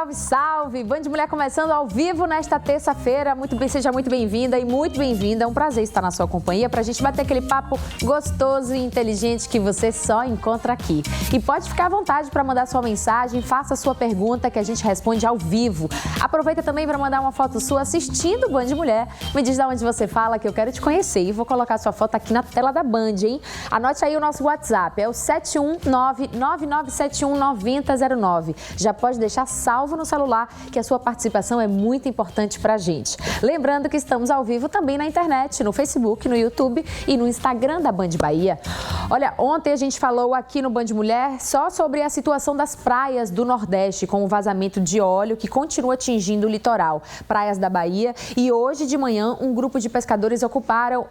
Salve, salve! Band Mulher começando ao vivo nesta terça-feira. Seja muito bem-vinda e muito bem-vinda. É um prazer estar na sua companhia para a gente bater aquele papo gostoso e inteligente que você só encontra aqui. E pode ficar à vontade para mandar sua mensagem, faça sua pergunta que a gente responde ao vivo. Aproveita também para mandar uma foto sua assistindo Band Mulher. Me diz de onde você fala que eu quero te conhecer e vou colocar sua foto aqui na tela da Band, hein? Anote aí o nosso WhatsApp, é o 71999719009. Já pode deixar salvo no celular que a sua participação é muito importante pra gente. Lembrando que estamos ao vivo também na internet, no Facebook, no YouTube e no Instagram da Band Bahia. Olha, ontem a gente falou aqui no Band Mulher só sobre a situação das praias do Nordeste com o vazamento de óleo que continua atingindo o litoral, praias da Bahia. E hoje de manhã um grupo de pescadores ocupou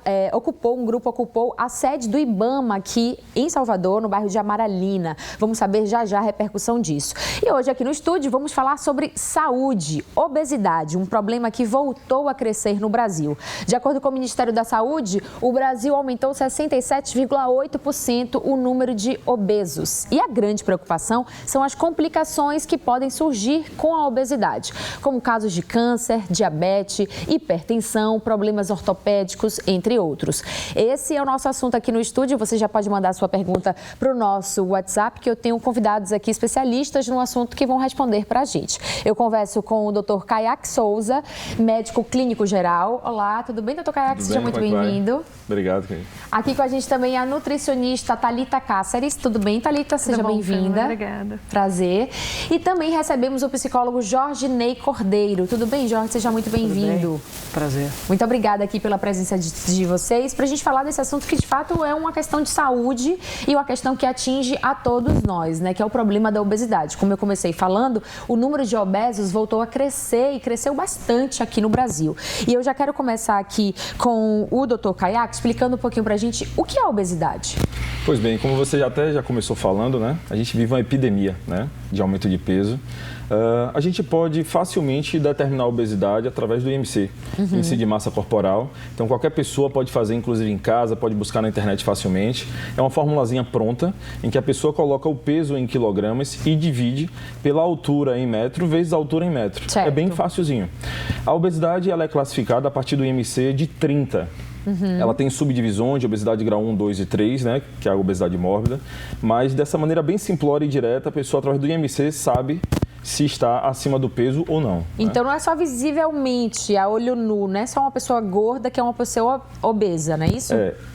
a sede do IBAMA aqui em Salvador, no bairro de Amaralina. Vamos saber já a repercussão disso. E hoje aqui no estúdio vamos falar sobre saúde, obesidade, um problema que voltou a crescer no Brasil. De acordo com o Ministério da Saúde, o Brasil aumentou 67,8% o número de obesos. E a grande preocupação são as complicações que podem surgir com a obesidade, como casos de câncer, diabetes, hipertensão, problemas ortopédicos, entre outros. Esse é o nosso assunto aqui no estúdio. Você já pode mandar sua pergunta para o nosso WhatsApp, que eu tenho convidados aqui especialistas no assunto que vão responder para a gente. Eu converso com o Dr. Kayak Souza, médico clínico geral. Olá, tudo bem, Dr. Kayak? Seja muito bem-vindo. Obrigado, Kay. Aqui com a gente também a nutricionista Thalita Cáceres. Tudo bem, Thalita? Seja bem-vinda. Obrigada. Prazer. E também recebemos o psicólogo Jorge Ney Cordeiro. Tudo bem, Jorge? Seja muito bem-vindo. Prazer. Muito obrigada aqui pela presença de vocês para a gente falar desse assunto que, de fato, é uma questão de saúde e uma questão que atinge a todos nós, né? Que é o problema da obesidade. Como eu comecei falando, o número de obesos voltou a crescer e cresceu bastante aqui no Brasil. E eu já quero começar aqui com o Dr. Kayak explicando um pouquinho pra gente o que é a obesidade. Pois bem, como você já começou falando, né? A gente vive uma epidemia, né? De aumento de peso. A gente pode facilmente determinar a obesidade através do IMC, Índice de Massa Corporal. Então, qualquer pessoa pode fazer, inclusive em casa, pode buscar na internet facilmente. É uma formulazinha pronta, em que a pessoa coloca o peso em quilogramas e divide pela altura em metro vezes a altura em metro. Certo. É bem facilzinho. A obesidade ela é classificada a partir do IMC de 30. Ela tem subdivisões de obesidade grau 1, 2 e 3, né, que é a obesidade mórbida. Mas dessa maneira bem simplória e direta, a pessoa, através do IMC, sabe se está acima do peso ou não. Então, não é só visivelmente, a olho nu, não é só uma pessoa gorda que é uma pessoa obesa, não é isso?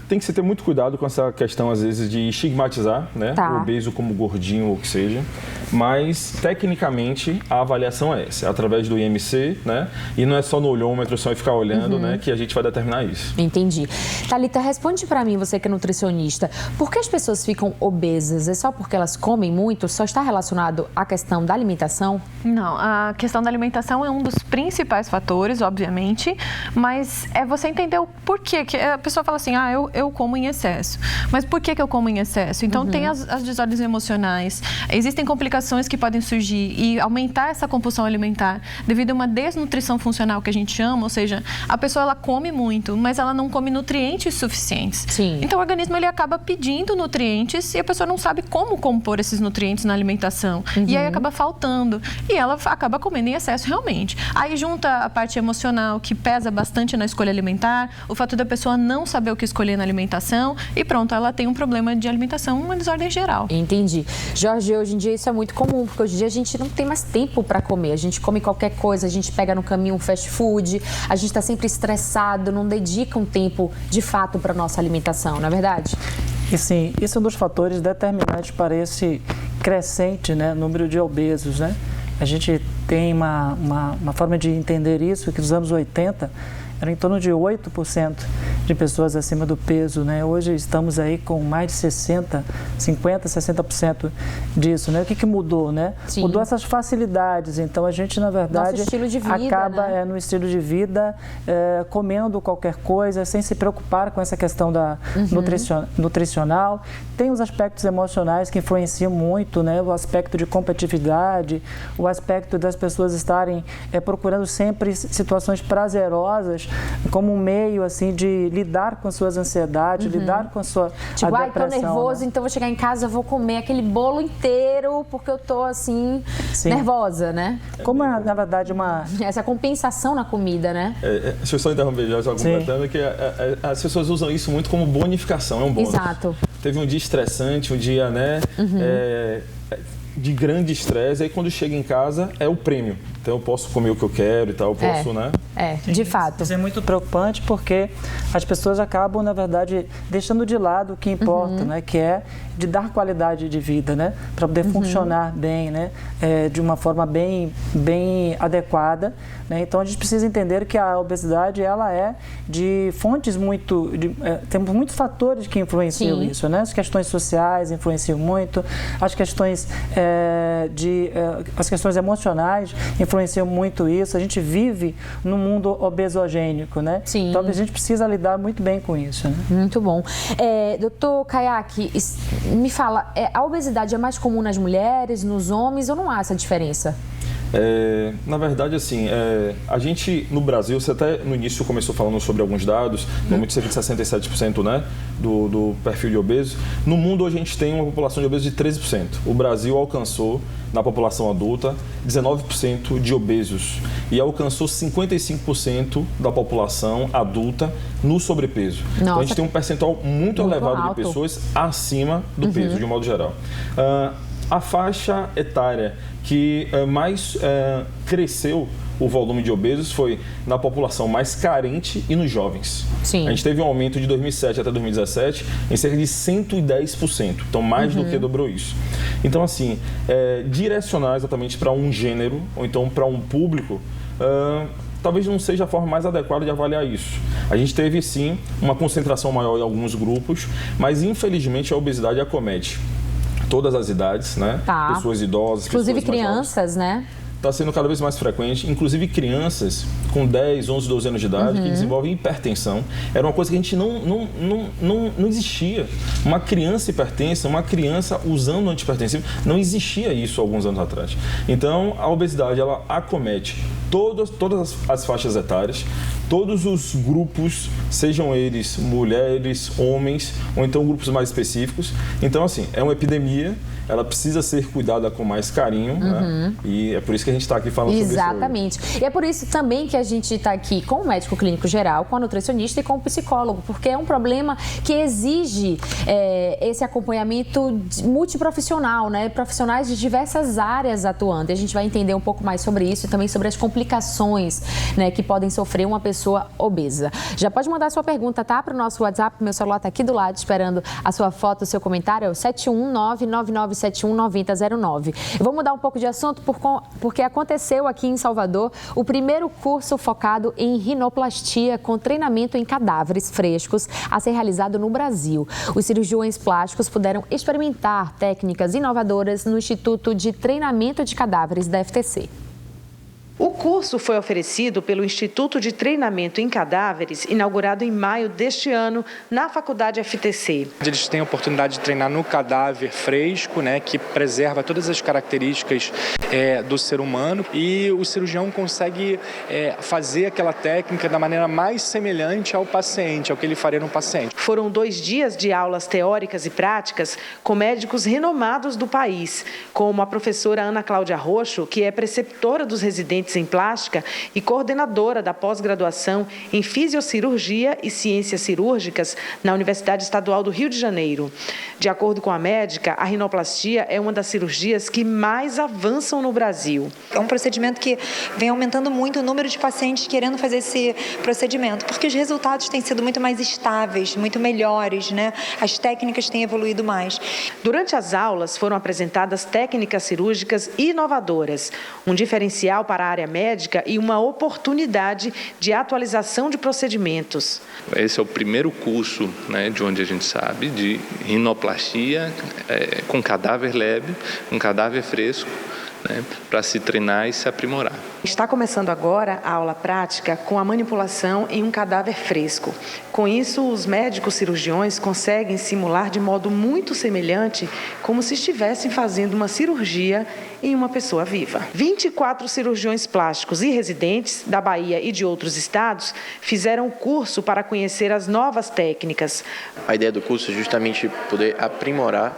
Tem que se ter muito cuidado com essa questão, às vezes, de estigmatizar, né, o obeso como gordinho ou o que seja. Mas, tecnicamente, a avaliação é essa, através do IMC, né? E não é só no olhômetro, só ficar olhando, né, que a gente vai determinar isso. Entendi. Thalita, responde pra mim, você que é nutricionista, por que as pessoas ficam obesas? É só porque elas comem muito? Só está relacionado à questão da alimentação? Não, a questão da alimentação é um dos principais fatores, obviamente, mas é você entender o porquê. Que a pessoa fala assim, eu como em excesso. Mas por que eu como em excesso? Então, tem as desordens emocionais, existem complicações que podem surgir e aumentar essa compulsão alimentar devido a uma desnutrição funcional que a gente chama, ou seja, a pessoa ela come muito, mas ela não come nutrientes suficientes. Sim. Então, o organismo ele acaba pedindo nutrientes e a pessoa não sabe como compor esses nutrientes na alimentação. E aí acaba faltando. E ela acaba comendo em excesso realmente. Aí junta a parte emocional, que pesa bastante na escolha alimentar, o fato da pessoa não saber o que escolher na alimentação e pronto, ela tem um problema de alimentação, uma desordem geral. Entendi. Jorge, hoje em dia isso é muito comum, porque hoje em dia a gente não tem mais tempo para comer. A gente come qualquer coisa, a gente pega no caminho um fast food, a gente está sempre estressado, não dedica um tempo de fato para nossa alimentação, não é verdade? E sim, isso é um dos fatores determinantes para esse crescente, né, número de obesos, né? A gente tem uma forma de entender isso, que nos anos 80 era em torno de 8% de pessoas acima do peso, né? Hoje estamos aí com mais de 50%, 60% disso, né? O que mudou, né? Sim. Mudou essas facilidades, então a gente, na verdade, nosso estilo de vida, acaba né? No estilo de vida, comendo qualquer coisa, sem se preocupar com essa questão da nutricional. Tem os aspectos emocionais que influenciam muito, né? O aspecto de competitividade, o aspecto das pessoas estarem procurando sempre situações prazerosas como um meio assim de lidar com suas ansiedades, lidar com a sua tipo, a depressão, tô nervoso, então vou chegar em casa, vou comer aquele bolo inteiro porque eu tô assim, nervosa, né? Como é, na verdade, essa compensação na comida, né? Deixa eu só interromper, já completando, que as pessoas usam isso muito como bonificação, é um bônus. Exato. Teve um dia estressante, um dia, né, de grande estresse, aí quando chega em casa é o prêmio. Então eu posso comer o que eu quero e tal, eu posso, né? De fato. Isso é muito preocupante porque as pessoas acabam, na verdade, deixando de lado o que importa, né? Que é de dar qualidade de vida, né? Para poder funcionar bem, né? De uma forma bem adequada, né? Então a gente precisa entender que a obesidade, ela é de fontes temos muitos fatores que influenciam isso, né? As questões sociais influenciam muito, as questões as questões emocionais influenciam muito isso. A gente vive num mundo obesogênico, né? Sim. Então a gente precisa lidar muito bem com isso, né? Muito bom. Doutor Kayaki, me fala, a obesidade é mais comum nas mulheres, nos homens, ou não há essa diferença? Na verdade, assim, a gente no Brasil, você até no início começou falando sobre alguns dados, normalmente cerca de 67%, né, do perfil de obesos. No mundo, hoje a gente tem uma população de obesos de 13%. O Brasil alcançou, na população adulta, 19% de obesos e alcançou 55% da população adulta no sobrepeso. Nossa. Então, a gente tem um percentual muito elevado alto de pessoas acima do peso, de um modo geral. A faixa etária que mais cresceu o volume de obesos foi na população mais carente e nos jovens. Sim. A gente teve um aumento de 2007 até 2017 em cerca de 110%, então mais do que dobrou isso. Então, assim, direcionar exatamente para um gênero ou então para um público, talvez não seja a forma mais adequada de avaliar isso. A gente teve, sim, uma concentração maior em alguns grupos, mas infelizmente a obesidade acomete todas as idades, né? Tá. Pessoas idosas, inclusive pessoas mais crianças, né? Está sendo cada vez mais frequente, inclusive crianças com 10, 11, 12 anos de idade que desenvolvem hipertensão. Era uma coisa que a gente não existia. Uma criança hipertensa, uma criança usando antihipertensivo, não existia isso alguns anos atrás. Então, a obesidade, ela acomete todas as faixas etárias, todos os grupos, sejam eles mulheres, homens, ou então grupos mais específicos. Então, assim, é uma epidemia, ela precisa ser cuidada com mais carinho, né? E é por isso que a gente está aqui falando sobre isso. Exatamente. E é por isso também que a gente está aqui com o médico clínico geral, com a nutricionista e com o psicólogo, porque é um problema que exige esse acompanhamento multiprofissional, né? Profissionais de diversas áreas atuando. E a gente vai entender um pouco mais sobre isso e também sobre as complicações, né, que podem sofrer uma pessoa obesa. Já pode mandar sua pergunta, tá? Para o nosso WhatsApp, meu celular está aqui do lado esperando a sua foto, o seu comentário, é o 71999719009. Eu vou mudar um pouco de assunto porque aconteceu aqui em Salvador o primeiro curso focado em rinoplastia com treinamento em cadáveres frescos a ser realizado no Brasil. Os cirurgiões plásticos puderam experimentar técnicas inovadoras no Instituto de Treinamento de Cadáveres da FTC. O curso foi oferecido pelo Instituto de Treinamento em Cadáveres, inaugurado em maio deste ano na Faculdade FTC. Eles têm a oportunidade de treinar no cadáver fresco, né, que preserva todas as características do ser humano, e o cirurgião consegue fazer aquela técnica da maneira mais semelhante ao paciente, ao que ele faria no paciente. Foram 2 dias de aulas teóricas e práticas com médicos renomados do país, como a professora Ana Cláudia Roxo, que é preceptora dos residentes em plástica e coordenadora da pós-graduação em Fisiocirurgia e Ciências Cirúrgicas na Universidade Estadual do Rio de Janeiro. De acordo com a médica, a rinoplastia é uma das cirurgias que mais avançam no Brasil. É um procedimento que vem aumentando muito o número de pacientes querendo fazer esse procedimento, porque os resultados têm sido muito mais estáveis, muito melhores, né? As técnicas têm evoluído mais. Durante as aulas foram apresentadas técnicas cirúrgicas inovadoras, um diferencial para a área médica e uma oportunidade de atualização de procedimentos. Esse é o primeiro curso, né, de onde a gente sabe, de rinoplastia com cadáver leve, um cadáver fresco, né, para se treinar e se aprimorar. Está começando agora a aula prática com a manipulação em um cadáver fresco. Com isso, os médicos cirurgiões conseguem simular de modo muito semelhante como se estivessem fazendo uma cirurgia em uma pessoa viva. 24 cirurgiões plásticos e residentes da Bahia e de outros estados fizeram o curso para conhecer as novas técnicas. A ideia do curso é justamente poder aprimorar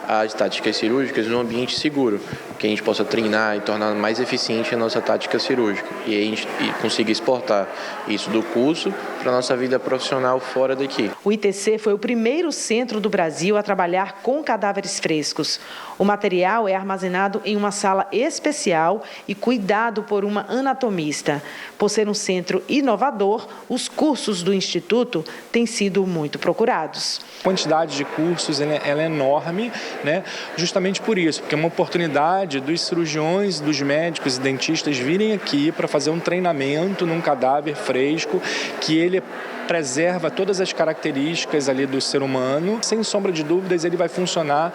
as táticas cirúrgicas num ambiente seguro, que a gente possa treinar e tornar mais eficiente a nossa tática cirúrgica e a gente consiga exportar isso do curso para a nossa vida profissional fora daqui. O ITC foi o primeiro centro do Brasil a trabalhar com cadáveres frescos. O material é armazenado em uma sala especial e cuidado por uma anatomista. Por ser um centro inovador, os cursos do Instituto têm sido muito procurados. A quantidade de cursos ela é enorme, né? Justamente por isso, porque é uma oportunidade dos cirurgiões, dos médicos e dentistas virem aqui para fazer um treinamento num cadáver fresco, que ele preserva todas as características ali do ser humano. Sem sombra de dúvidas, ele vai funcionar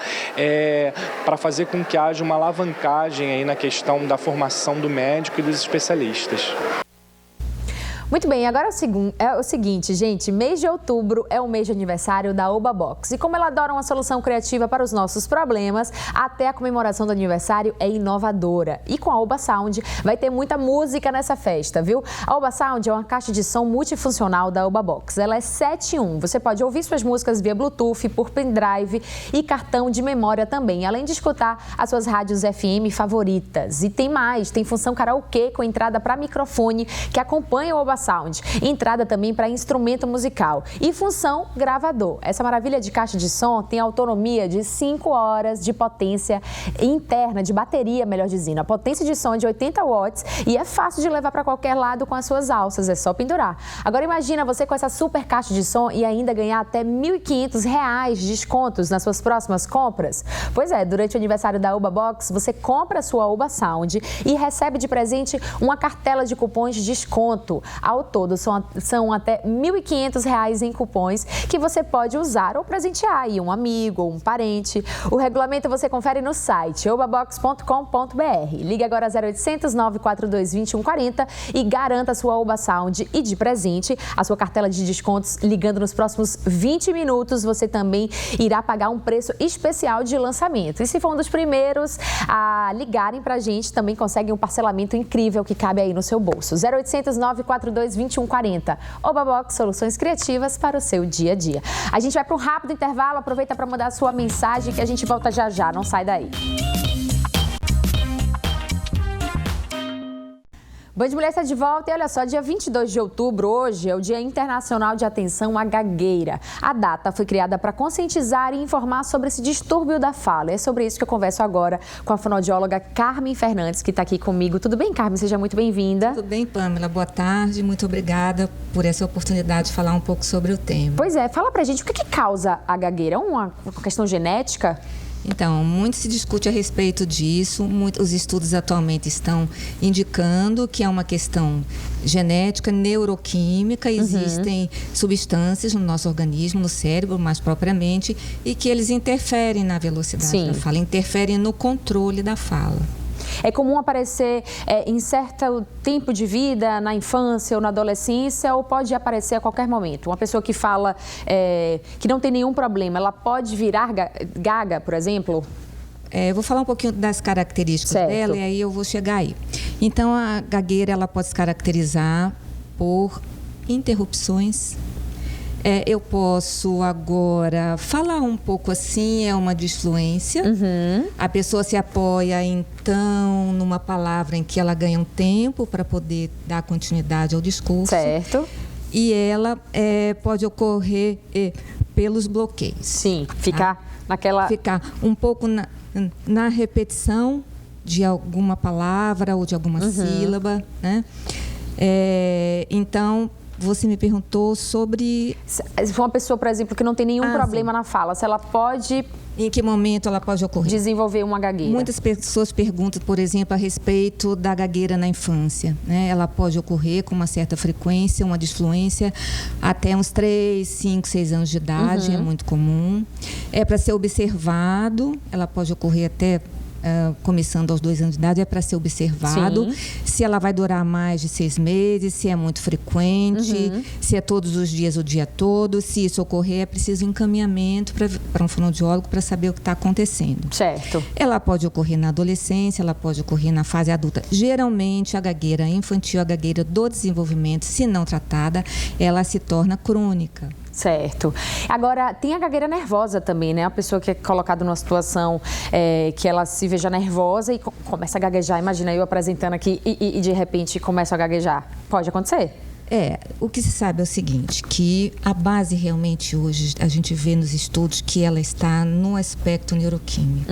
para fazer com que haja uma alavancagem aí na questão da formação do médico e dos especialistas. Muito bem, agora é o seguinte, gente, mês de outubro é o mês de aniversário da Oba Box. E como ela adora uma solução criativa para os nossos problemas, até a comemoração do aniversário é inovadora. E com a Oba Sound vai ter muita música nessa festa, viu? A Oba Sound é uma caixa de som multifuncional da Oba Box. Ela é 7 em 1. Você pode ouvir suas músicas via Bluetooth, por pendrive e cartão de memória também, além de escutar as suas rádios FM favoritas. E tem mais, tem função karaokê com entrada para microfone que acompanha o Oba Sound, entrada também para instrumento musical e função gravador. Essa maravilha de caixa de som tem autonomia de 5 horas de potência interna, de bateria, melhor dizendo. A potência de som é de 80 watts e é fácil de levar para qualquer lado com as suas alças, é só pendurar. Agora imagina você com essa super caixa de som e ainda ganhar até R$ 1.500 de descontos nas suas próximas compras. Pois é, durante o aniversário da Oba Box, você compra a sua Oba Sound e recebe de presente uma cartela de cupons de desconto. Ao todo, são até R$ 1.500 em cupons que você pode usar ou presentear aí um amigo ou um parente. O regulamento você confere no site obabox.com.br. Ligue agora 0800 942 2140 e garanta a sua Oba Sound e de presente a sua cartela de descontos. Ligando nos próximos 20 minutos, você também irá pagar um preço especial de lançamento. E se for um dos primeiros a ligarem pra gente, também consegue um parcelamento incrível que cabe aí no seu bolso. 0800 942 2140. Oba Box, soluções criativas para o seu dia a dia. A gente vai para um rápido intervalo, aproveita para mandar a sua mensagem que a gente volta já já, não sai daí. Band Mulher está de volta e olha só, dia 22 de outubro, hoje, é o Dia Internacional de Atenção à Gagueira. A data foi criada para conscientizar e informar sobre esse distúrbio da fala. É sobre isso que eu converso agora com a fonoaudióloga Carmen Fernandes, que está aqui comigo. Tudo bem, Carmen? Seja muito bem-vinda. Tudo bem, Pamela. Boa tarde. Muito obrigada por essa oportunidade de falar um pouco sobre o tema. Pois é, fala pra gente o que causa a gagueira? É uma questão genética? Então, muito se discute a respeito disso. Os estudos atualmente estão indicando que é uma questão genética, neuroquímica. Existem substâncias no nosso organismo, no cérebro mais propriamente, e que eles interferem na velocidade da fala, interferem no controle da fala. É comum aparecer em certo tempo de vida, na infância ou na adolescência, ou pode aparecer a qualquer momento? Uma pessoa que fala que não tem nenhum problema, ela pode virar gaga, por exemplo? Eu vou falar um pouquinho das características dela e aí eu vou chegar aí. Então, a gagueira ela pode se caracterizar por interrupções. Eu posso agora falar um pouco assim, é uma disfluência. A pessoa se apoia, então, numa palavra em que ela ganha um tempo para poder dar continuidade ao discurso. Certo. E ela pode ocorrer pelos bloqueios. Sim, ficar naquela... Ficar um pouco na repetição de alguma palavra ou de alguma sílaba, né? Então... Você me perguntou sobre... Se for uma pessoa, por exemplo, que não tem nenhum problema na fala, se ela pode... Em que momento ela pode ocorrer? Desenvolver uma gagueira. Muitas pessoas perguntam, por exemplo, a respeito da gagueira na infância, né? Ela pode ocorrer com uma certa frequência, uma disfluência, até uns 3, 5, 6 anos de idade, é muito comum. É para ser observado, ela pode ocorrer até começando aos 2 anos de idade, é para ser observado. Sim. Se ela vai durar mais de 6 meses, se é muito frequente, se é todos os dias, o dia todo. Se isso ocorrer, é preciso encaminhamento para um fonoaudiólogo para saber o que está acontecendo. Certo. Ela pode ocorrer na adolescência, ela pode ocorrer na fase adulta. Geralmente, a gagueira infantil, a gagueira do desenvolvimento, se não tratada, ela se torna crônica. Certo. Agora, tem a gagueira nervosa também, né? A pessoa que é colocada numa situação que ela se veja nervosa e começa a gaguejar. Imagina eu apresentando aqui e de repente começa a gaguejar. Pode acontecer? O que se sabe é o seguinte, que a base realmente hoje, a gente vê nos estudos que ela está no aspecto neuroquímico.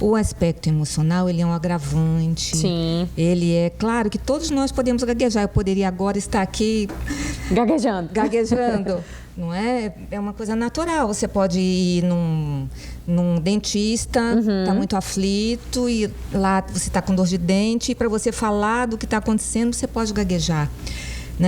O aspecto emocional, ele é um agravante. Sim. Ele é, claro que todos nós podemos gaguejar. Eu poderia agora estar aqui... Gaguejando. Não é? É uma coisa natural. Você pode ir num dentista, está muito aflito e lá você está com dor de dente e para você falar do que está acontecendo, você pode gaguejar.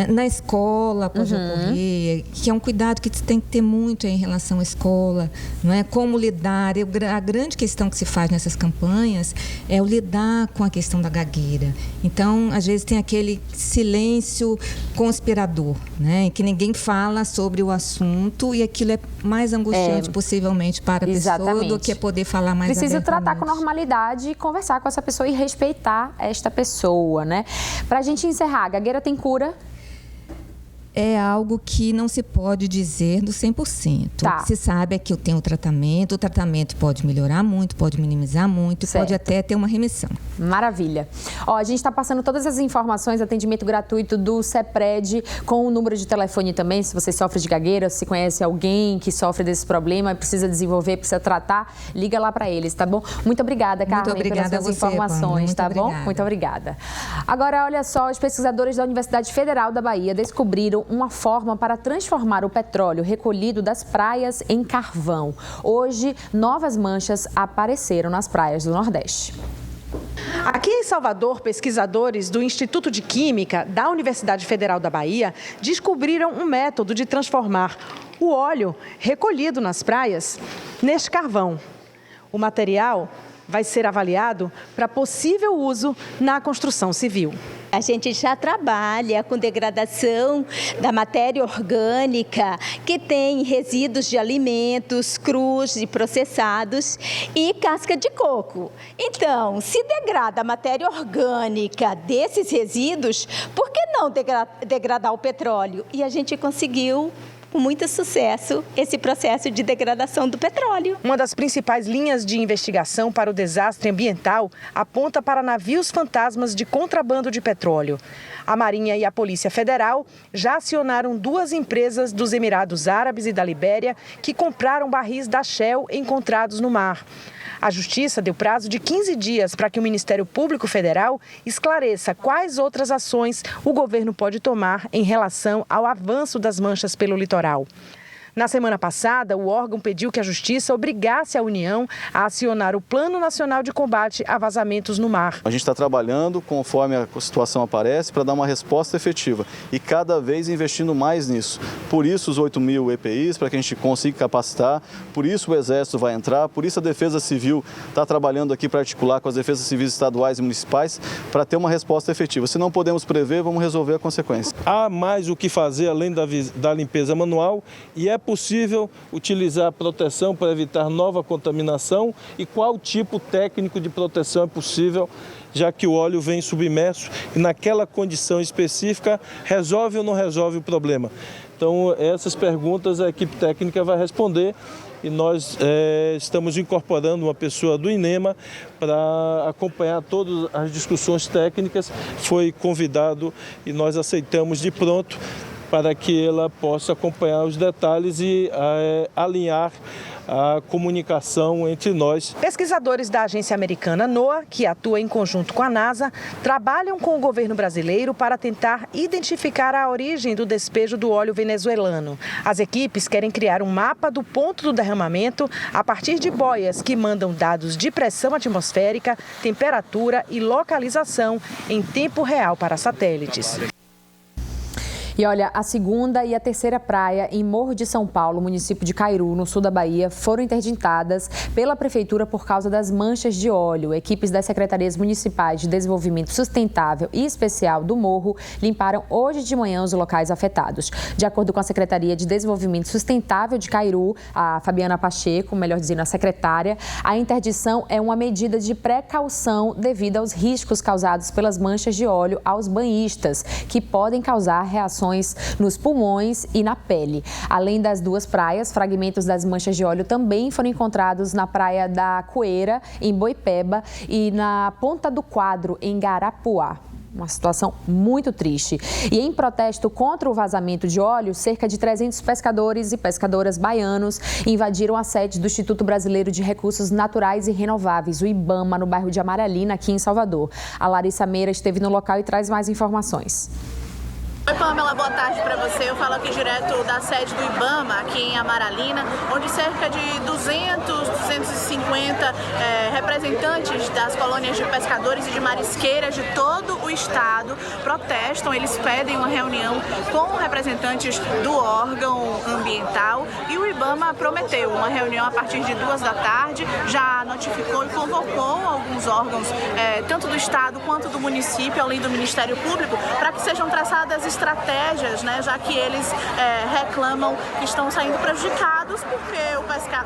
Na escola pode ocorrer, que é um cuidado que tem que ter muito em relação à escola, não é? Como lidar. A grande questão que se faz nessas campanhas é o lidar com a questão da gagueira. Então, às vezes tem aquele silêncio conspirador, né? Em que ninguém fala sobre o assunto e aquilo é mais angustiante possivelmente para a pessoa do que poder falar mais abertamente. Precisa tratar com normalidade e conversar com essa pessoa e respeitar esta pessoa, né? Para a gente encerrar, a gagueira tem cura? É algo que não se pode dizer do 100%. Tá. O que se sabe é que eu tenho o tratamento pode melhorar muito, pode minimizar muito, pode até ter uma remissão. Maravilha. A gente está passando todas as informações, atendimento gratuito do CEPRED, com o número de telefone também, se você sofre de gagueira, se conhece alguém que sofre desse problema, precisa desenvolver, precisa tratar, liga lá para eles, tá bom? Muito obrigada, Carmen, pelas suas informações, tá bom? Muito obrigada. Agora, olha só, os pesquisadores da Universidade Federal da Bahia descobriram uma forma para transformar o petróleo recolhido das praias em carvão. Hoje, novas manchas apareceram nas praias do Nordeste. Aqui em Salvador, pesquisadores do Instituto de Química da Universidade Federal da Bahia descobriram um método de transformar o óleo recolhido nas praias neste carvão. O material vai ser avaliado para possível uso na construção civil. A gente já trabalha com degradação da matéria orgânica que tem resíduos de alimentos crus e processados e casca de coco. Então, se degrada a matéria orgânica desses resíduos, por que não degradar o petróleo? E a gente conseguiu, com muito sucesso, esse processo de degradação do petróleo. Uma das principais linhas de investigação para o desastre ambiental aponta para navios fantasmas de contrabando de petróleo. A Marinha e a Polícia Federal já acionaram 2 empresas dos Emirados Árabes e da Libéria que compraram barris da Shell encontrados no mar. A Justiça deu prazo de 15 dias para que o Ministério Público Federal esclareça quais outras ações o governo pode tomar em relação ao avanço das manchas pelo litoral. Na semana passada, o órgão pediu que a Justiça obrigasse a União a acionar o Plano Nacional de Combate a Vazamentos no Mar. A gente está trabalhando conforme a situação aparece para dar uma resposta efetiva e cada vez investindo mais nisso. Por isso os 8.000 EPIs, para que a gente consiga capacitar, por isso o Exército vai entrar, por isso a Defesa Civil está trabalhando aqui para articular com as Defesas Civis estaduais e municipais para ter uma resposta efetiva. Se não podemos prever, vamos resolver a consequência. Há mais o que fazer além da limpeza manual e é possível utilizar a proteção para evitar nova contaminação e qual tipo técnico de proteção é possível, já que o óleo vem submerso e naquela condição específica resolve ou não resolve o problema. Então, essas perguntas a equipe técnica vai responder e nós estamos incorporando uma pessoa do INEMA para acompanhar todas as discussões técnicas. Foi convidado e nós aceitamos de pronto para que ela possa acompanhar os detalhes e alinhar a comunicação entre nós. Pesquisadores da agência americana NOAA, que atua em conjunto com a NASA, trabalham com o governo brasileiro para tentar identificar a origem do despejo do óleo venezuelano. As equipes querem criar um mapa do ponto do derramamento a partir de boias que mandam dados de pressão atmosférica, temperatura e localização em tempo real para satélites. E olha, a segunda e a terceira praia em Morro de São Paulo, município de Cairu, no sul da Bahia, foram interditadas pela Prefeitura por causa das manchas de óleo. Equipes das Secretarias Municipais de Desenvolvimento Sustentável e Especial do Morro limparam hoje de manhã os locais afetados. De acordo com a Secretaria de Desenvolvimento Sustentável de Cairu, a Fabiana Pacheco, melhor dizendo, a secretária, a interdição é uma medida de precaução devido aos riscos causados pelas manchas de óleo aos banhistas, que podem causar reações nos pulmões e na pele. Além das duas praias, fragmentos das manchas de óleo também foram encontrados na praia da Coeira, em Boipeba, e na Ponta do Quadro, em Garapuá. Uma situação muito triste. E em protesto contra o vazamento de óleo, cerca de 300 pescadores e pescadoras baianos invadiram a sede do Instituto Brasileiro de Recursos Naturais e Renováveis, o IBAMA, no bairro de Amaralina, aqui em Salvador. A Larissa Meira esteve no local e traz mais informações. Oi, Pamela, boa tarde para você. Eu falo aqui direto da sede do IBAMA, aqui em Amaralina, onde cerca de 250 representantes das colônias de pescadores e de marisqueiras de todo o estado protestam. Eles pedem uma reunião com representantes do órgão ambiental e o IBAMA prometeu uma reunião a partir de 2 da tarde, já notificou e convocou alguns órgãos, tanto do estado quanto do município, além do Ministério Público, para que sejam traçadas estratégias, né, já que eles reclamam que estão saindo prejudicados porque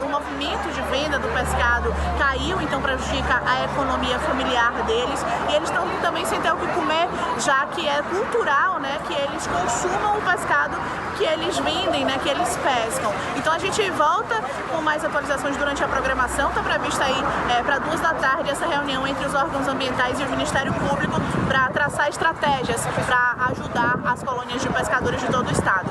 o movimento de venda do pescado caiu, então prejudica a economia familiar deles, e eles estão também sem ter o que comer, já que é cultural, né, que eles consumam o pescado que eles vendem, né, que eles pescam. Então a gente volta com mais atualizações durante a programação. Está prevista aí para 2 da tarde essa reunião entre os órgãos ambientais e o Ministério Público para traçar estratégias para ajudar as colônias de pescadores de todo o estado.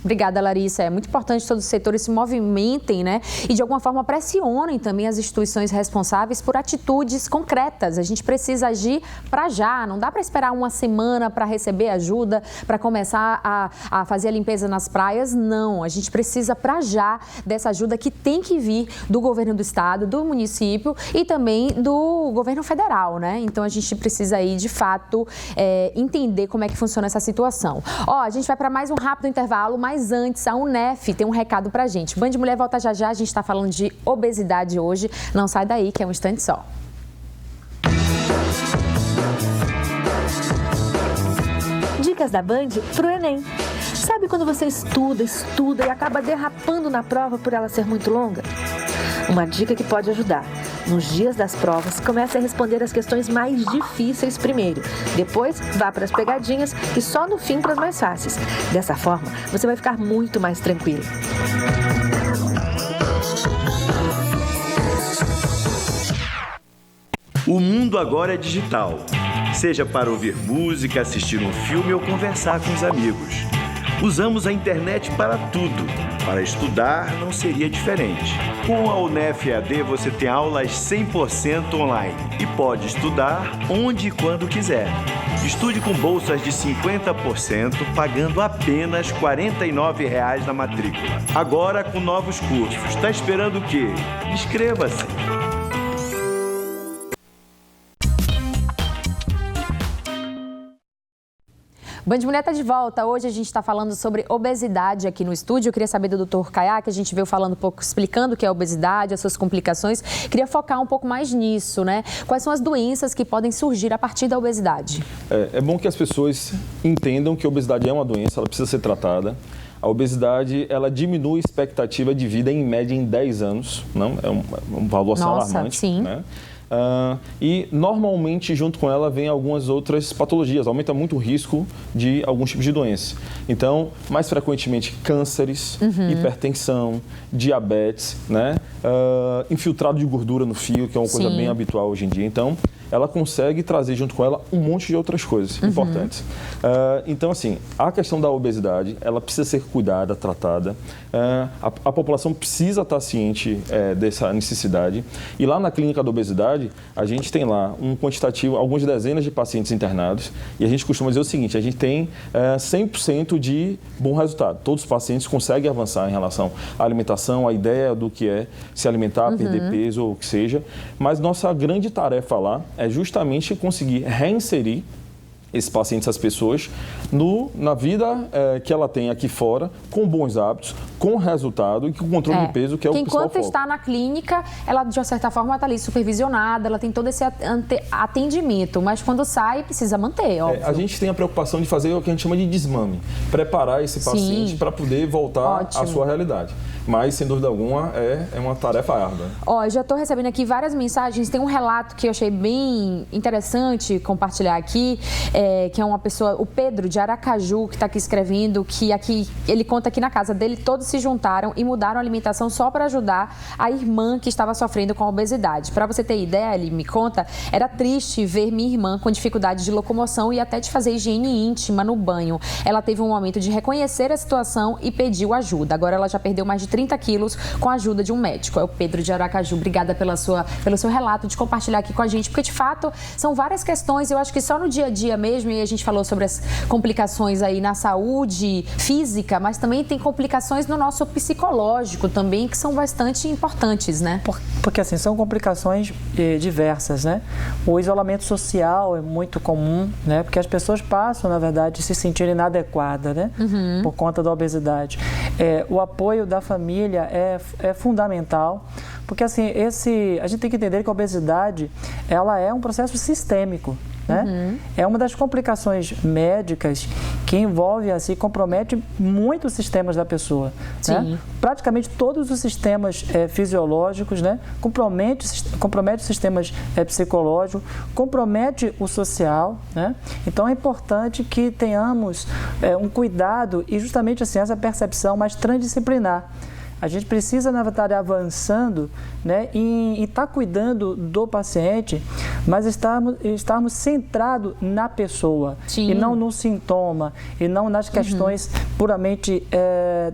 Obrigada, Larissa. É muito importante que todos os setores se movimentem, né? E, de alguma forma, pressionem também as instituições responsáveis por atitudes concretas. A gente precisa agir para já. Não dá para esperar uma semana para receber ajuda, para começar a fazer a limpeza nas praias. Não. A gente precisa para já dessa ajuda que tem que vir do governo do estado, do município e também do governo federal, né? Então, a gente precisa aí, de fato, entender como é que funciona essa situação. A gente vai para mais um rápido intervalo, mas antes, a UNEF tem um recado pra gente. Band Mulher volta já já, a gente está falando de obesidade hoje. Não sai daí, que é um instante só. Dicas da Band pro Enem. Sabe quando você estuda e acaba derrapando na prova por ela ser muito longa? Uma dica que pode ajudar. Nos dias das provas, comece a responder as questões mais difíceis primeiro. Depois, vá para as pegadinhas e só no fim para as mais fáceis. Dessa forma, você vai ficar muito mais tranquilo. O mundo agora é digital. Seja para ouvir música, assistir um filme ou conversar com os amigos. Usamos a internet para tudo. Para estudar, não seria diferente. Com a UNEF EAD, você tem aulas 100% online e pode estudar onde e quando quiser. Estude com bolsas de 50%, pagando apenas R$ 49,00 na matrícula. Agora com novos cursos. Está esperando o quê? Inscreva-se! Band Mulher está de volta. Hoje a gente está falando sobre obesidade aqui no estúdio. Eu queria saber do Dr. Caiá, que a gente veio falando um pouco, explicando o que é obesidade, as suas complicações. Queria focar um pouco mais nisso, né? Quais são as doenças que podem surgir a partir da obesidade? É bom que as pessoas entendam que a obesidade é uma doença, ela precisa ser tratada. A obesidade, ela diminui a expectativa de vida em média em 10 anos. Não? É um valor assim alarmante. Sim. Né? E normalmente junto com ela vem algumas outras patologias, aumenta muito o risco de alguns tipos de doenças. Então, mais frequentemente cânceres, hipertensão, diabetes, né? Infiltrado de gordura no fio, que é uma coisa bem habitual hoje em dia. Então, ela consegue trazer junto com ela um monte de outras coisas importantes. Então, assim, a questão da obesidade, ela precisa ser cuidada, tratada. A população precisa estar ciente dessa necessidade. E lá na clínica da obesidade, a gente tem lá um quantitativo, algumas dezenas de pacientes internados. E a gente costuma dizer o seguinte, a gente tem 100% de bom resultado. Todos os pacientes conseguem avançar em relação à alimentação, à ideia do que é se alimentar, perder peso ou o que seja. Mas nossa grande tarefa lá é justamente conseguir reinserir esses pacientes, essas pessoas, na vida que ela tem aqui fora, com bons hábitos, com resultado e com controle de peso, que é o principal foco. Enquanto está na clínica, ela, de uma certa forma, está ali supervisionada, ela tem todo esse atendimento, mas quando sai, precisa manter, óbvio. A gente tem a preocupação de fazer o que a gente chama de desmame, preparar esse paciente para poder voltar à sua realidade. Mas, sem dúvida alguma, é uma tarefa árdua. Ó, já estou recebendo aqui várias mensagens. Tem um relato que eu achei bem interessante compartilhar aqui, que é uma pessoa, o Pedro de Aracaju, que está aqui escrevendo, que aqui ele conta que na casa dele todos se juntaram e mudaram a alimentação só para ajudar a irmã que estava sofrendo com a obesidade. Para você ter ideia, ele me conta, era triste ver minha irmã com dificuldade de locomoção e até de fazer higiene íntima no banho. Ela teve um momento de reconhecer a situação e pediu ajuda. Agora ela já perdeu mais de 30 quilos com a ajuda de um médico. É o Pedro de Aracaju. Obrigada pelo seu relato, de compartilhar aqui com a gente, porque de fato são várias questões. Eu acho que só no dia a dia mesmo, e a gente falou sobre as complicações aí na saúde física, mas também tem complicações no nosso psicológico também, que são bastante importantes, né? Porque assim, são complicações diversas, né? O isolamento social é muito comum, né? Porque as pessoas passam, na verdade, a se sentir inadequadas, né? Por conta da obesidade. O apoio da família é fundamental, porque assim, a gente tem que entender que a obesidade, ela é um processo sistêmico, né? É uma das complicações médicas que envolve, assim, compromete muitos sistemas da pessoa, né? Praticamente todos os sistemas fisiológicos, né? Compromete os sistemas psicológicos, compromete o social, né? Então é importante que tenhamos um cuidado e justamente assim, essa percepção mais transdisciplinar. A gente precisa, na verdade, avançando, né, e estar cuidando do paciente, mas estarmos centrados na pessoa. E não no sintoma, e não nas questões puramente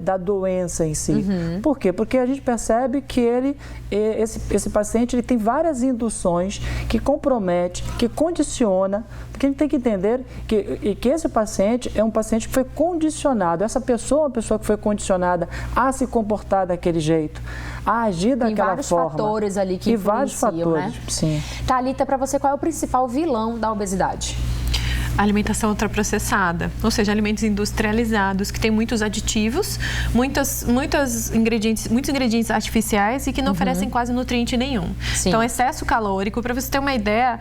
da doença em si. Por quê? Porque a gente percebe que esse paciente ele tem várias induções que compromete, que condiciona, porque a gente tem que entender que esse paciente é um paciente que foi condicionado, essa pessoa é uma pessoa que foi condicionada a se comportar daquele jeito, a agir daquela forma. Tem vários fatores ali que influenciam, vários fatores, né? Sim. Thalita, para você, qual é o principal vilão da obesidade? Alimentação ultraprocessada, ou seja, alimentos industrializados que têm muitos aditivos, muitos ingredientes artificiais e que não oferecem quase nutriente nenhum. Então, excesso calórico, para você ter uma ideia,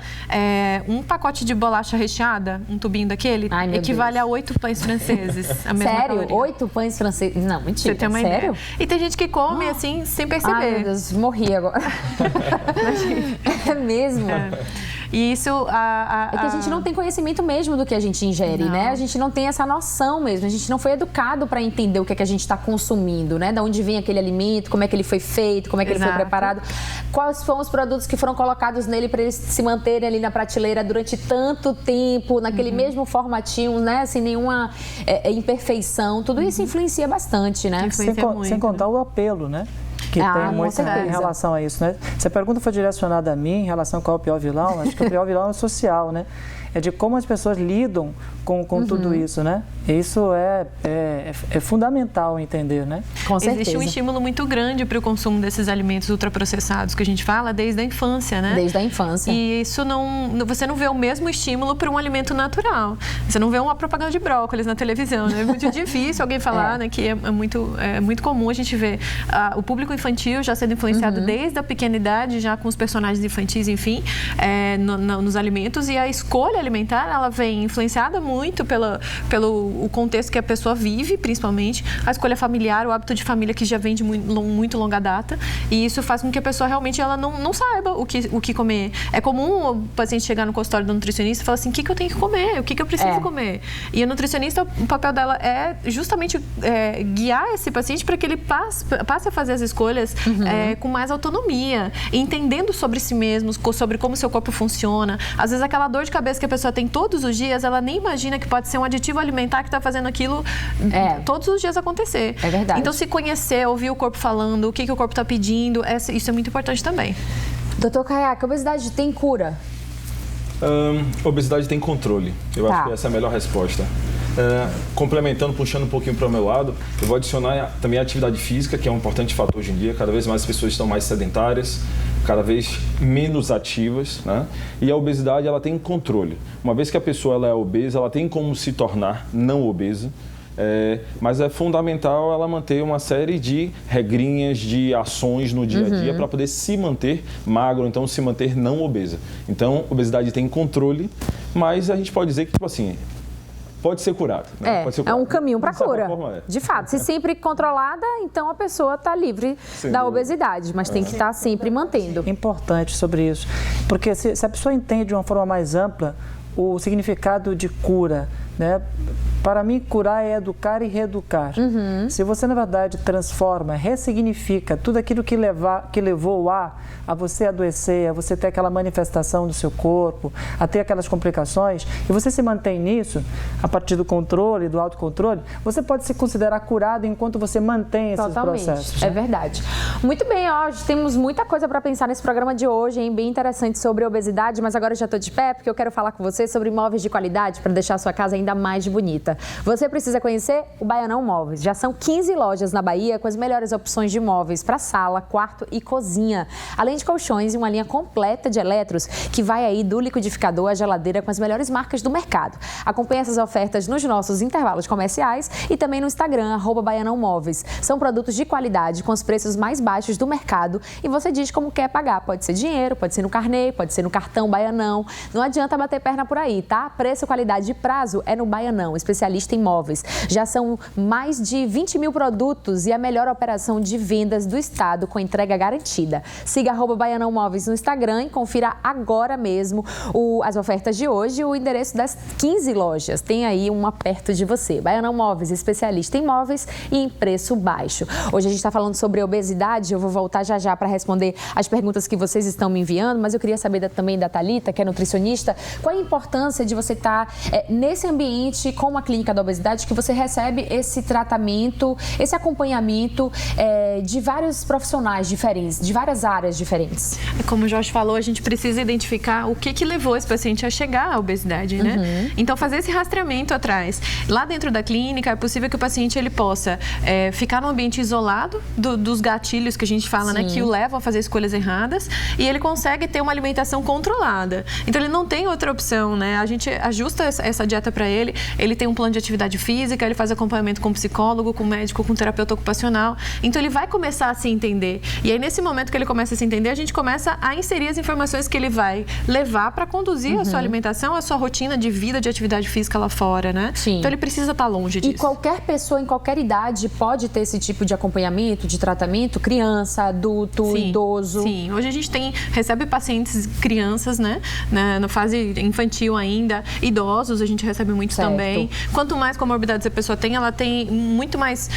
um pacote de bolacha recheada, um tubinho daquele, equivale a 8 pães franceses. Sério? 8 pães franceses? Não, mentira. Você tem uma ideia? E tem gente que come assim, sem perceber. Ai, meu Deus, morri agora. É mesmo? E isso... É que a gente não tem conhecimento mesmo do que a gente ingere, né? A gente não tem essa noção mesmo. A gente não foi educado para entender o que é que a gente está consumindo, né? De onde vem aquele alimento, como é que ele foi feito, como é que ele foi preparado. Quais foram os produtos que foram colocados nele para eles se manterem ali na prateleira durante tanto tempo, naquele mesmo formatinho, né? Sem nenhuma imperfeição. Tudo isso influencia bastante, né? Sem contar o apelo, né? Que tem muito em relação a isso, né? Se a pergunta foi direcionada a mim em relação a qual é o pior vilão, acho que o pior vilão é o social, né? É de como as pessoas lidam com tudo isso, né? Isso é fundamental entender, né? Com certeza. Existe um estímulo muito grande para o consumo desses alimentos ultraprocessados que a gente fala desde a infância, né? Desde a infância. E isso você não vê o mesmo estímulo para um alimento natural. Você não vê uma propaganda de brócolis na televisão, né? É muito difícil alguém falar, né? Que é muito comum a gente ver o público infantil já sendo influenciado desde a pequena idade, já com os personagens infantis, enfim, nos alimentos, e a escolha alimentar, ela vem influenciada muito pelo contexto que a pessoa vive, principalmente, a escolha familiar, o hábito de família que já vem de muito longa data, e isso faz com que a pessoa realmente ela não saiba o que comer. É comum o paciente chegar no consultório do nutricionista e falar assim, o que eu tenho que comer? O que eu preciso comer? E a nutricionista, o papel dela é justamente guiar esse paciente para que ele passe a fazer as escolhas com mais autonomia, entendendo sobre si mesmo, sobre como seu corpo funciona. Às vezes aquela dor de cabeça que a pessoa tem todos os dias, ela nem imagina que pode ser um aditivo alimentar que está fazendo aquilo todos os dias acontecer. É verdade. Então, se conhecer, ouvir o corpo falando, o que o corpo está pedindo, isso é muito importante também. Doutor Kayak, a obesidade tem cura? Obesidade tem controle. Eu acho que essa é a melhor resposta. Complementando, puxando um pouquinho para o meu lado, eu vou adicionar também a atividade física, que é um importante fator hoje em dia. Cada vez mais as pessoas estão mais sedentárias, cada vez menos ativas, né? E a obesidade, ela tem controle. Uma vez que a pessoa ela é obesa, ela tem como se tornar não obesa. Mas é fundamental ela manter uma série de regrinhas, de ações no dia a dia para poder se manter magro, então se manter não obesa. Então, obesidade tem controle, mas a gente pode dizer que, tipo assim, pode ser curado. Né? Pode ser curado. É um caminho para a cura. Forma, De fato, se sempre controlada, então a pessoa está livre da obesidade, mas tem que estar sempre mantendo. Importante sobre isso, porque se a pessoa entende de uma forma mais ampla o significado de cura, né? Para mim, curar é educar e reeducar. Se você, na verdade, transforma, ressignifica tudo aquilo que levou a você adoecer, a você ter aquela manifestação do seu corpo, a ter aquelas complicações, e você se mantém nisso, a partir do controle, do autocontrole, você pode se considerar curado enquanto você mantém esses processos. É verdade. Muito bem, hoje temos muita coisa para pensar nesse programa de hoje, hein? Bem interessante sobre obesidade, mas agora eu já estou de pé, porque eu quero falar com você sobre imóveis de qualidade para deixar a sua casa ainda mais bonita. Você precisa conhecer o Baianão Móveis. Já são 15 lojas na Bahia com as melhores opções de móveis para sala, quarto e cozinha. Além de colchões e uma linha completa de eletros que vai aí do liquidificador à geladeira com as melhores marcas do mercado. Acompanhe essas ofertas nos nossos intervalos comerciais e também no Instagram, @Baianão Móveis. São produtos de qualidade com os preços mais baixos do mercado e você diz como quer pagar. Pode ser dinheiro, pode ser no carnê, pode ser no cartão Baianão. Não adianta bater perna por aí, tá? Preço, qualidade e prazo é no Baianão, especialista em móveis. Já são mais de 20 mil produtos e a melhor operação de vendas do estado com entrega garantida. Siga @Baianão Móveis no Instagram e confira agora mesmo as ofertas de hoje e o endereço das 15 lojas. Tem aí uma perto de você. Baianão Móveis, especialista em móveis e em preço baixo. Hoje a gente está falando sobre obesidade, eu vou voltar já para responder as perguntas que vocês estão me enviando, mas eu queria saber também da Thalita, que é nutricionista, qual a importância de você estar nesse ambiente com a clínica da obesidade, que você recebe esse tratamento, esse acompanhamento de vários profissionais diferentes, de várias áreas diferentes. Como o Jorge falou, a gente precisa identificar o que levou esse paciente a chegar à obesidade, né? Então, fazer esse rastreamento atrás. Lá dentro da clínica, é possível que o paciente ele possa ficar num ambiente isolado dos gatilhos que a gente fala, né? Que o levam a fazer escolhas erradas e ele consegue ter uma alimentação controlada. Então, ele não tem outra opção, né? A gente ajusta essa dieta para ele, ele tem um plano de atividade física, ele faz acompanhamento com psicólogo, com médico, com terapeuta ocupacional. Então, ele vai começar a se entender. E aí, nesse momento que ele começa a se entender, a gente começa a inserir as informações que ele vai levar para conduzir a sua alimentação, a sua rotina de vida, de atividade física lá fora, né? Sim. Então, ele precisa estar longe disso. E qualquer pessoa, em qualquer idade, pode ter esse tipo de acompanhamento, de tratamento? Criança, adulto, idoso? Sim, hoje a gente recebe pacientes crianças, né? Na fase infantil ainda, idosos, a gente recebe muito também. Quanto mais comorbidades a pessoa tem, ela tem muito mais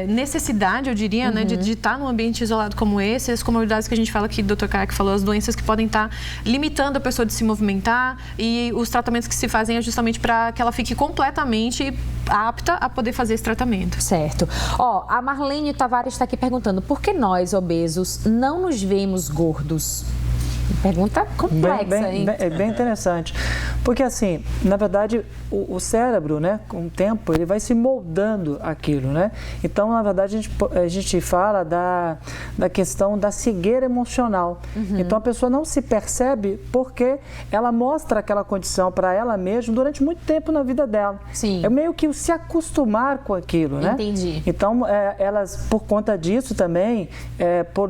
necessidade, eu diria, né, de estar num ambiente isolado como esse. As comorbidades que a gente fala aqui, o Dr. Kayak falou, as doenças que podem estar limitando a pessoa de se movimentar, e os tratamentos que se fazem é justamente para que ela fique completamente apta a poder fazer esse tratamento. Certo. A Marlene Tavares está aqui perguntando, por que nós, obesos, não nos vemos gordos? Pergunta complexa, hein? Bem interessante. Porque, assim, na verdade, o cérebro, né, com o tempo, ele vai se moldando aquilo, né? Então, na verdade, a gente fala da questão da cegueira emocional. Então, a pessoa não se percebe porque ela mostra aquela condição para ela mesma durante muito tempo na vida dela. Sim. É meio que se acostumar com aquilo, né? Entendi. Então, elas, por conta disso também, por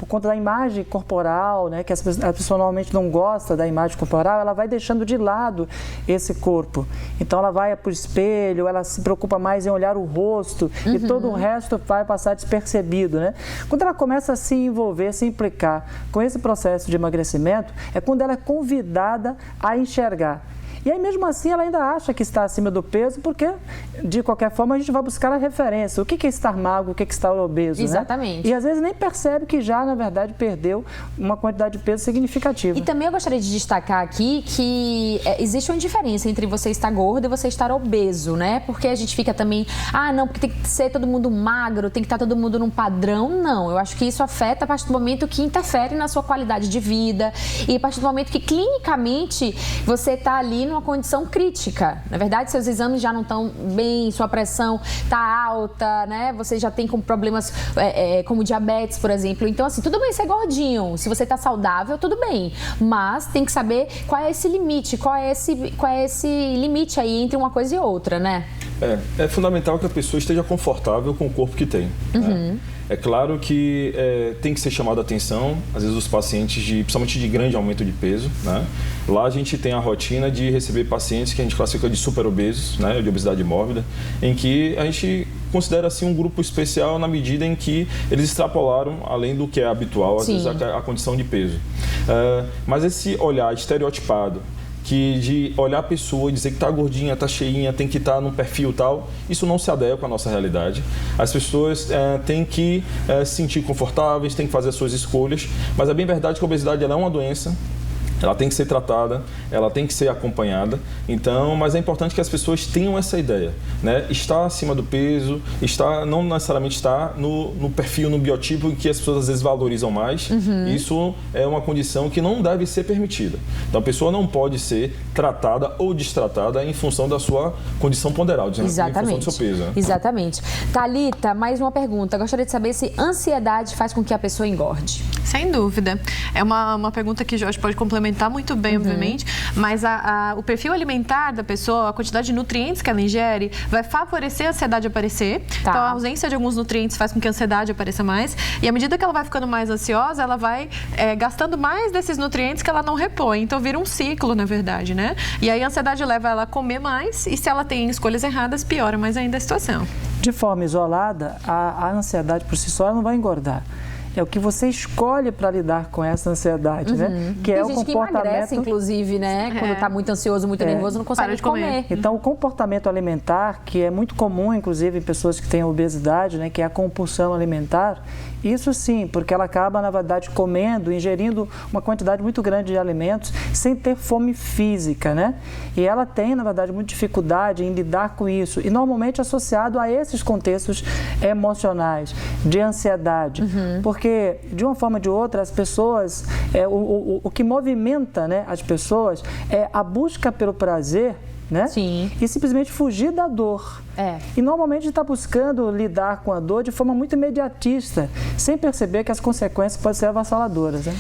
conta da imagem corporal, né, que a pessoa normalmente não gosta da imagem corporal, ela vai deixando de lado esse corpo. Então, ela vai para o espelho, ela se preocupa mais em olhar o rosto e todo o resto vai passar despercebido, né? Quando ela começa a se envolver, se implicar com esse processo de emagrecimento, é quando ela é convidada a enxergar. E aí, mesmo assim, ela ainda acha que está acima do peso, porque, de qualquer forma, a gente vai buscar a referência. O que é estar magro, o que é estar obeso, Exatamente. Né? E, às vezes, nem percebe que já, na verdade, perdeu uma quantidade de peso significativa. E também eu gostaria de destacar aqui que existe uma diferença entre você estar gordo e você estar obeso, né? Porque a gente fica também, não, porque tem que ser todo mundo magro, tem que estar todo mundo num padrão. Não, eu acho que isso afeta a partir do momento que interfere na sua qualidade de vida e a partir do momento que, clinicamente, você está ali no uma condição crítica. Na verdade, seus exames já não estão bem, sua pressão está alta, né? Você já tem com problemas como diabetes, por exemplo. Então, assim, tudo bem ser gordinho. Se você está saudável, tudo bem. Mas tem que saber qual é esse limite, qual é esse limite aí entre uma coisa e outra, né? É fundamental que a pessoa esteja confortável com o corpo que tem. Né? É claro que tem que ser chamada a atenção, às vezes, os pacientes, principalmente de grande aumento de peso. Né? Lá a gente tem a rotina de receber pacientes que a gente classifica de superobesos, né? De obesidade mórbida, em que a gente considera assim um grupo especial na medida em que eles extrapolaram além do que é habitual, às vezes, a condição de peso. Mas esse olhar estereotipado, de olhar a pessoa e dizer que está gordinha, está cheinha, tem que estar num perfil tal, isso não se adequa à nossa realidade. As pessoas têm que se sentir confortáveis, têm que fazer as suas escolhas, mas é bem verdade que a obesidade ela é uma doença, ela tem que ser tratada, ela tem que ser acompanhada. Então, mas é importante que as pessoas tenham essa ideia, né? Estar acima do peso, não necessariamente estar no perfil, no biotipo que as pessoas às vezes valorizam mais. Isso é uma condição que não deve ser permitida. Então, a pessoa não pode ser tratada ou destratada em função da sua condição ponderal, em função do seu peso. Né? Exatamente. Thalita, mais uma pergunta. Gostaria de saber se ansiedade faz com que a pessoa engorde. Sem dúvida. É uma pergunta que o Jorge pode complementar muito bem, obviamente, mas o perfil alimentar da pessoa, a quantidade de nutrientes que ela ingere, vai favorecer a ansiedade aparecer. Então, a ausência de alguns nutrientes faz com que a ansiedade apareça mais. E à medida que ela vai ficando mais ansiosa, ela vai gastando mais desses nutrientes que ela não repõe. Então, vira um ciclo, na verdade, né? E aí, a ansiedade leva ela a comer mais e, se ela tem escolhas erradas, piora mais ainda a situação. De forma isolada, a ansiedade por si só ela não vai engordar. É o que você escolhe para lidar com essa ansiedade, né? Que é o comportamento. Que emagrece, inclusive, né? Quando está muito ansioso, muito nervoso, não consegue comer. Então, o comportamento alimentar, que é muito comum, inclusive, em pessoas que têm obesidade, né? Que é a compulsão alimentar, isso sim, porque ela acaba, na verdade, ingerindo uma quantidade muito grande de alimentos sem ter fome física, né? E ela tem, na verdade, muita dificuldade em lidar com isso. E normalmente associado a esses contextos emocionais, de ansiedade. Porque, de uma forma ou de outra, as pessoas, o que movimenta, né, as pessoas é a busca pelo prazer, né? Sim. E simplesmente fugir da dor. E normalmente está buscando lidar com a dor de forma muito imediatista, sem perceber que as consequências podem ser avassaladoras, né?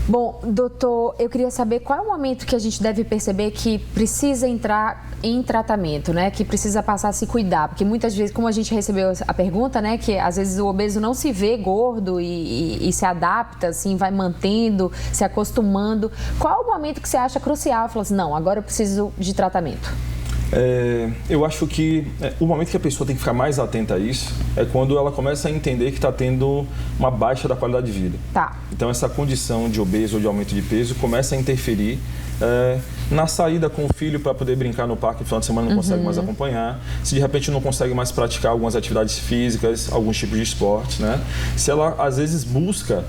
Bom, doutor, eu queria saber qual é o momento que a gente deve perceber que precisa entrar em tratamento, né? Que precisa passar a se cuidar, porque muitas vezes, como a gente recebeu a pergunta, né? Que às vezes o obeso não se vê gordo e se adapta, assim, vai mantendo, se acostumando. Qual é o momento que você acha crucial? Fala assim, não, agora eu preciso de tratamento. Eu acho que o momento que a pessoa tem que ficar mais atenta a isso é quando ela começa a entender que está tendo uma baixa da qualidade de vida. Então, essa condição de obeso ou de aumento de peso começa a interferir na saída com o filho para poder brincar no parque no final de semana, não consegue mais acompanhar. Se de repente não consegue mais praticar algumas atividades físicas, alguns tipos de esportes, né? Se ela às vezes busca,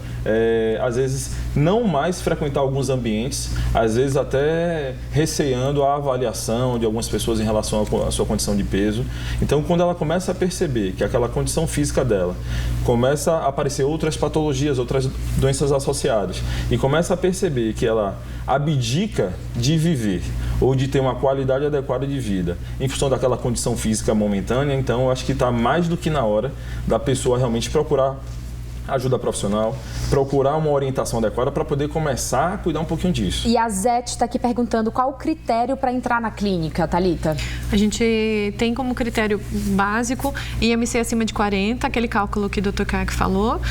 às vezes não mais frequentar alguns ambientes, às vezes até receando a avaliação de algumas pessoas em relação à sua condição de peso. Então, quando ela começa a perceber que aquela condição física dela começa a aparecer outras patologias, outras doenças associadas, e começa a perceber que ela abdica de viver ou de ter uma qualidade adequada de vida em função daquela condição física momentânea, então eu acho que está mais do que na hora da pessoa realmente procurar ajuda profissional, procurar uma orientação adequada para poder começar a cuidar um pouquinho disso. E a Zete está aqui perguntando qual o critério para entrar na clínica, Thalita? A gente tem como critério básico IMC acima de 40, aquele cálculo que o Dr. Kac falou,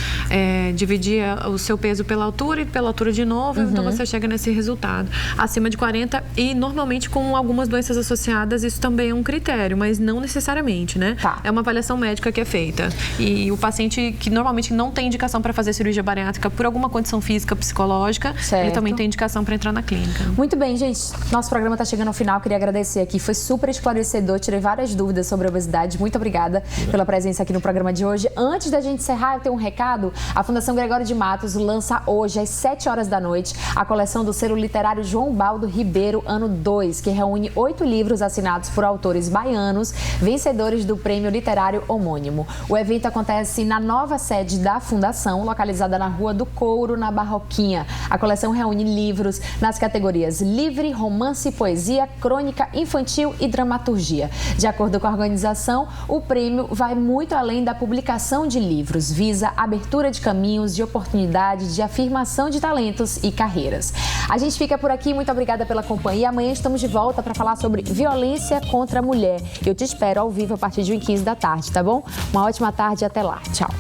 dividir o seu peso pela altura e pela altura de novo, então você chega nesse resultado. Acima de 40 e normalmente com algumas doenças associadas, isso também é um critério, mas não necessariamente, né? É uma avaliação médica que é feita. E o paciente que normalmente não tem indicação para fazer cirurgia bariátrica por alguma condição física, psicológica, ele também tem indicação para entrar na clínica. Muito bem, gente. Nosso programa está chegando ao final. Queria agradecer aqui. Foi super esclarecedor. Tirei várias dúvidas sobre a obesidade. Muito obrigada pela presença aqui no programa de hoje. Antes da gente encerrar, eu tenho um recado. A Fundação Gregório de Matos lança hoje, às 7 horas da noite, a coleção do selo literário João Baldo Ribeiro, ano 2, que reúne 8 livros assinados por autores baianos, vencedores do prêmio literário homônimo. O evento acontece na nova sede da Fundação, localizada na Rua do Couro, na Barroquinha. A coleção reúne livros nas categorias livre, romance e poesia, crônica infantil e dramaturgia. De acordo com a organização, o prêmio vai muito além da publicação de livros, visa abertura de caminhos, de oportunidade, de afirmação de talentos e carreiras. A gente fica por aqui, muito obrigada pela companhia. Amanhã estamos de volta para falar sobre violência contra a mulher. Eu te espero ao vivo a partir de 1h15 da tarde, tá bom? Uma ótima tarde e até lá. Tchau.